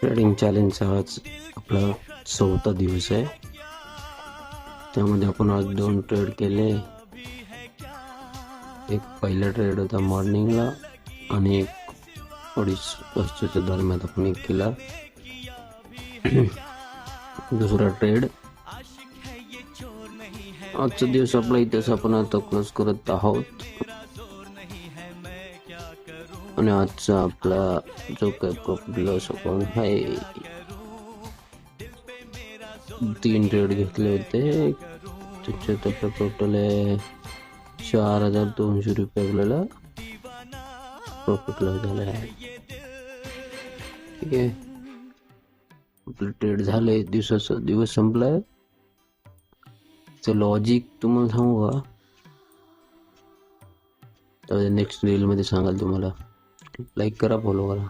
Trading चॅलेंजचा आज आपला 4था दिवस आहे. त्यामध्ये आपण आज 2 ट्रेड केले. एक पहिला ट्रेड होता मॉर्निंगला आणि एक 2:30 दरम्यान आपण एक केला. दुसरा ट्रेड. आजचा दिवस आपला इथेच आपण आता क्लोज करत आहोत. आणि आजचा आपला जो काही प्रॉफिट लॉस अकाउंट आहे, 3 ट्रेड घेतले होते. त्याच्यात आपलं टोटल आहे 4,200 रुपये आपल्याला प्रॉफिट लॉस झाला आहे. ठीक आहे, आपलं ट्रेड झाले. दिवस संपलाय. लॉजिक तुम्हाला सांगू का? तर नेक्स्ट रील मध्ये सांगाल तुम्हाला. लाईक करा, फॉलो करा.